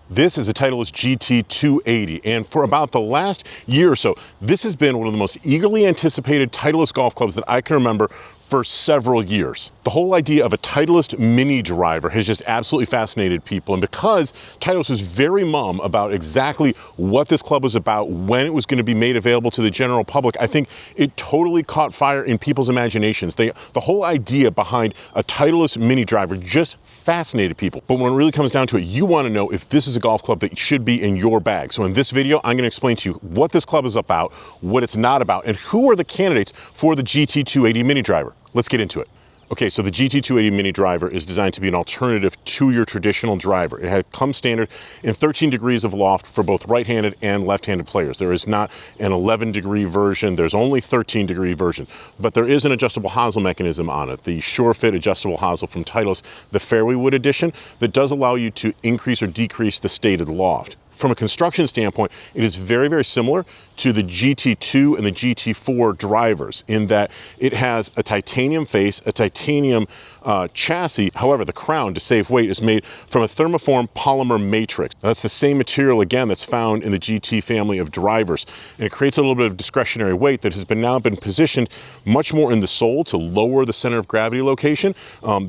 This is a Titleist GT280, and for about the last year or so, this has been one of the most eagerly anticipated Titleist golf clubs that I can remember for several years. The whole idea of a Titleist Mini driver has just absolutely fascinated people, and because Titleist was very mum about exactly what this club was about, when it was going to be made available to the general public, I think it totally caught fire in people's imaginations. The whole idea behind a Titleist Mini driver just fascinated people. But when it really comes down to it, you want to know if this is a golf club that should be in your bag. So in this video, I'm going to explain to you what this club is about, what it's not about, and who are the candidates for the GT280 Mini driver. Let's get into it. Okay, so the GT280 Mini driver is designed to be an alternative to your traditional driver. It comes standard in 13 degrees of loft for both right-handed and left-handed players. There is not an 11-degree version. There's only 13-degree version, but there is an adjustable hosel mechanism on it. The SureFit adjustable hosel from Titleist, the fairway wood edition, that does allow you to increase or decrease the stated loft. From a construction standpoint, it is very, very similar to the GT2 and the GT4 drivers in that it has a titanium face, a titanium chassis. However, the crown, to save weight, is made from a thermoform polymer matrix. Now, that's the same material, again, that's found in the GT family of drivers. And it creates a little bit of discretionary weight that has now been positioned much more in the sole to lower the center of gravity location.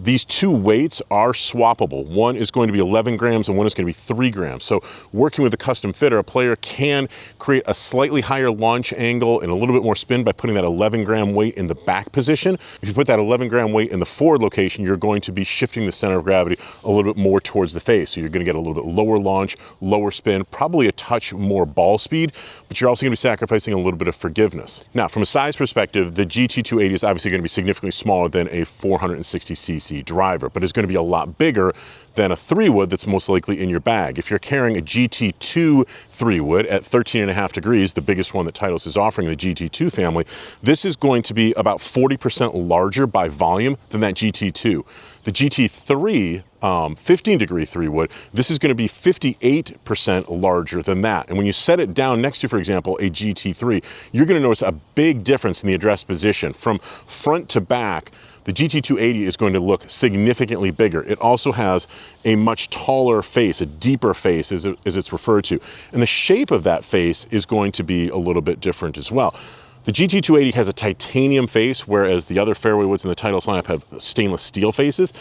These two weights are swappable. One is going to be 11 grams and one is going to be 3 grams. So working with a custom fitter, a player can create a slightly higher launch angle and a little bit more spin by putting that 11-gram weight in the back position. If you put that 11-gram weight in the forward location, you're going to be shifting the center of gravity a little bit more towards the face. So you're going to get a little bit lower launch, lower spin, probably a touch more ball speed, but you're also going to be sacrificing a little bit of forgiveness. Now, from a size perspective, the GT280 is obviously going to be significantly smaller than a 460cc driver, but it's going to be a lot bigger than a 3-wood that's most likely in your bag. If you're carrying a GT2 3-wood at 13.5 degrees, the biggest one that Titleist is offering in the GT2 family, this is going to be about 40% larger by volume than that GT2. The GT3 15-degree 3-wood, this is going to be 58% larger than that. And when you set it down next to, for example, a GT3, you're going to notice a big difference in the address position. From front to back, the GT280 is going to look significantly bigger. It also has a much taller face, a deeper face as it's referred to. And the shape of that face is going to be a little bit different as well. The GT280 has a titanium face, whereas the other fairway woods in the Titleist lineup have stainless steel faces.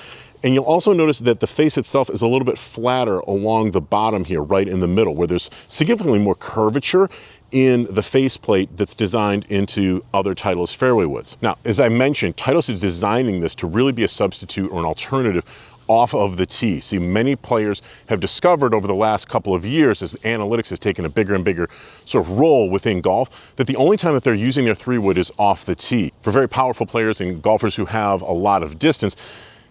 And you'll also notice that the face itself is a little bit flatter along the bottom here, right in the middle, where there's significantly more curvature in the faceplate that's designed into other Titleist fairway woods. Now, as I mentioned, Titleist is designing this to really be a substitute or an alternative off of the tee. See, many players have discovered over the last couple of years, as analytics has taken a bigger and bigger sort of role within golf, that the only time that they're using their 3-wood is off the tee. For very powerful players and golfers who have a lot of distance,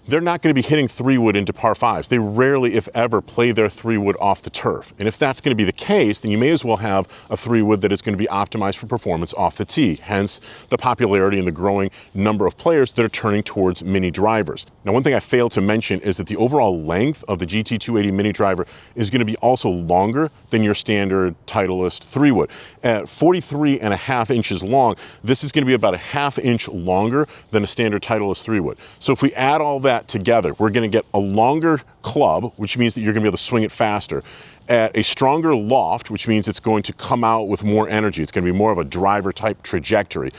they're not going to be hitting 3-wood into par 5s. They rarely, if ever, play their 3-wood off the turf. And if that's going to be the case, then you may as well have a 3-wood that is going to be optimized for performance off the tee. Hence the popularity and the growing number of players that are turning towards mini drivers. Now, one thing I failed to mention is that the overall length of the GT280 Mini driver is going to be also longer than your standard Titleist 3-wood. At 43.5 inches long, this is going to be about a ½ inch longer than a standard Titleist 3-wood. So if we add all that together, we're going to get a longer club, which means that you're going to be able to swing it faster, at a stronger loft, which means it's going to come out with more energy. It's going to be more of a driver type trajectory.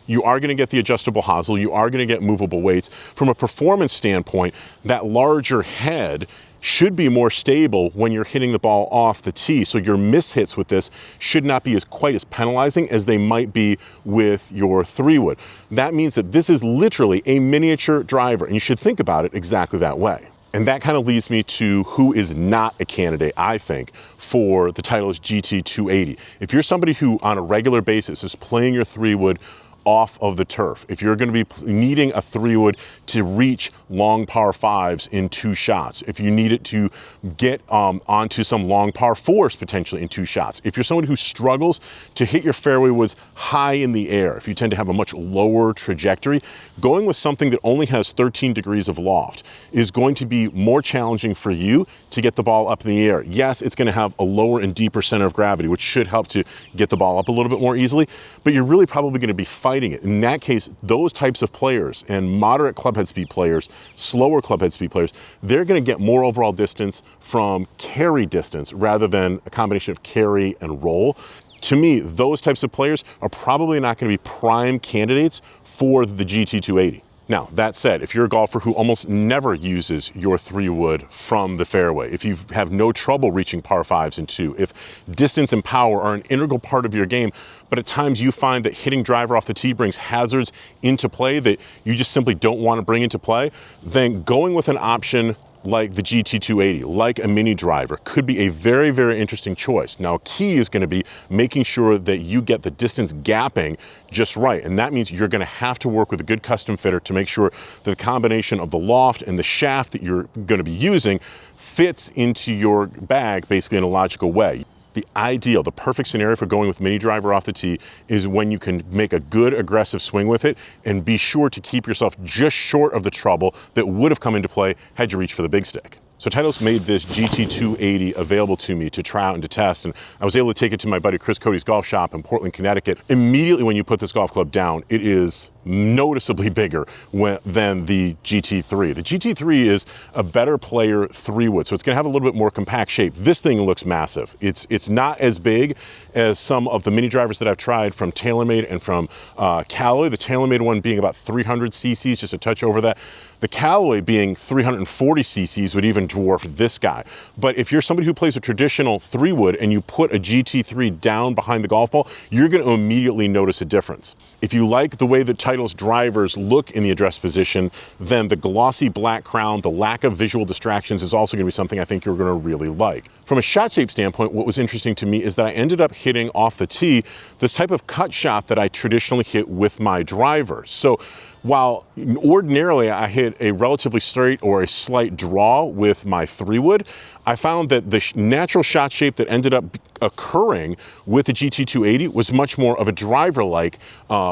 You are going to get the adjustable hosel. You are going to get movable weights. From a performance standpoint, that larger head should be more stable when you're hitting the ball off the tee. So your mishits with this should not be quite as penalizing as they might be with your 3-wood. That means that this is literally a miniature driver, and you should think about it exactly that way. And that kind of leads me to who is not a candidate, I think, for the Titleist GT280. If you're somebody who on a regular basis is playing your 3-wood off of the turf, if you're going to be needing a 3-wood to reach long par 5s in 2 shots, if you need it to get onto some long par 4s potentially in 2 shots, if you're someone who struggles to hit your fairway woods high in the air, if you tend to have a much lower trajectory, going with something that only has 13 degrees of loft is going to be more challenging for you to get the ball up in the air. Yes, it's going to have a lower and deeper center of gravity, which should help to get the ball up a little bit more easily, but you're really probably going to be fighting fighting it. In that case, those types of players and moderate clubhead speed players, slower clubhead speed players, they're going to get more overall distance from carry distance rather than a combination of carry and roll. To me, those types of players are probably not going to be prime candidates for the GT280. Now, that said, if you're a golfer who almost never uses your 3-wood from the fairway, if you have no trouble reaching par 5s and 2, if distance and power are an integral part of your game, but at times you find that hitting driver off the tee brings hazards into play that you just simply don't want to bring into play, then going with an option like the GT280, like a mini driver, could be a very, very interesting choice. Now, key is going to be making sure that you get the distance gapping just right. And that means you're going to have to work with a good custom fitter to make sure that the combination of the loft and the shaft that you're going to be using fits into your bag basically in a logical way. The ideal, the perfect scenario for going with mini driver off the tee is when you can make a good aggressive swing with it and be sure to keep yourself just short of the trouble that would have come into play had you reached for the big stick. So Titleist made this GT280 available to me to try out and to test, and I was able to take it to my buddy Chris Cody's golf shop in Portland, Connecticut. Immediately when you put this golf club down, it is noticeably bigger than the GT3. The GT3 is a better player 3-wood, so it's gonna have a little bit more compact shape. This thing looks massive. It's not as big as some of the mini drivers that I've tried from TaylorMade and from Callaway. The TaylorMade one being about 300 cc's, just a touch over that. The Callaway being 340 cc's would even dwarf this guy. But if you're somebody who plays a traditional 3-wood and you put a GT3 down behind the golf ball, you're going to immediately notice a difference. If you like the way that Titleist drivers look in the address position, then the glossy black crown, the lack of visual distractions is also going to be something I think you're going to really like. From a shot shape standpoint, what was interesting to me is that I ended up hitting off the tee this type of cut shot that I traditionally hit with my driver. So while ordinarily I hit a relatively straight or a slight draw with my 3-wood, I found that the natural shot shape that ended up occurring with the GT280 was much more of a driver-like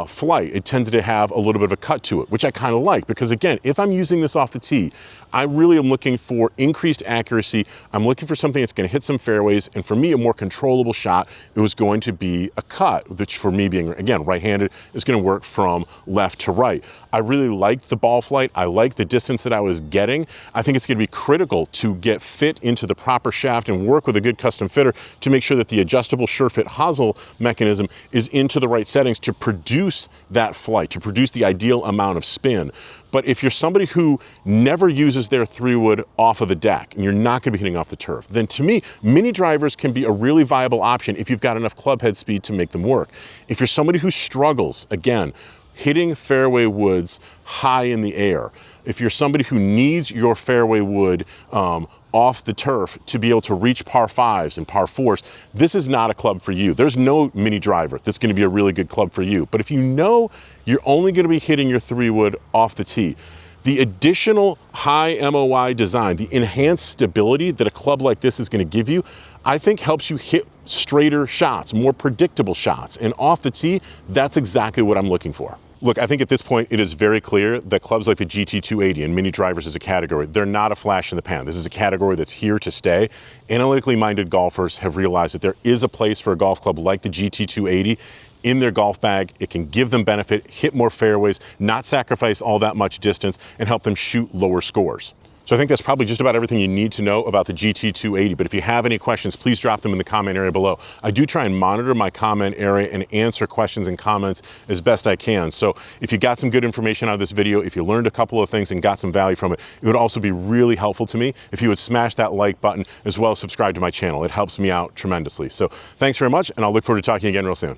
flight. It tended to have a little bit of a cut to it, which I kind of like because, again, if I'm using this off the tee, I really am looking for increased accuracy. I'm looking for something that's going to hit some fairways, and for me, a more controllable shot, it was going to be a cut, which for me being, again, right-handed, is going to work from left to right. I really liked the ball flight. I liked the distance that I was getting. I think it's going to be critical to get fit into the proper shaft and work with a good custom fitter to make sure that the adjustable SureFit hosel mechanism is into the right settings to produce that flight, to produce the ideal amount of spin. But if you're somebody who never uses their 3-wood off of the deck and you're not going to be hitting off the turf, then to me, mini drivers can be a really viable option if you've got enough club head speed to make them work. If you're somebody who struggles, again, hitting fairway woods high in the air, if you're somebody who needs your fairway wood off the turf to be able to reach par 5s and par 4s, this is not a club for you. There's no mini driver that's going to be a really good club for you. But if you know you're only going to be hitting your 3-wood off the tee, the additional high MOI design, the enhanced stability that a club like this is going to give you, I think helps you hit straighter shots, more predictable shots. And off the tee, that's exactly what I'm looking for. Look, I think at this point, it is very clear that clubs like the GT280 and mini drivers as a category, they're not a flash in the pan. This is a category that's here to stay. Analytically minded golfers have realized that there is a place for a golf club like the GT280 in their golf bag. It can give them benefit, hit more fairways, not sacrifice all that much distance, and help them shoot lower scores. So I think that's probably just about everything you need to know about the GT280, but if you have any questions, please drop them in the comment area below. I do try and monitor my comment area and answer questions and comments as best I can. So if you got some good information out of this video, if you learned a couple of things and got some value from it, it would also be really helpful to me if you would smash that like button as well as subscribe to my channel. It helps me out tremendously. So thanks very much, and I'll look forward to talking again real soon.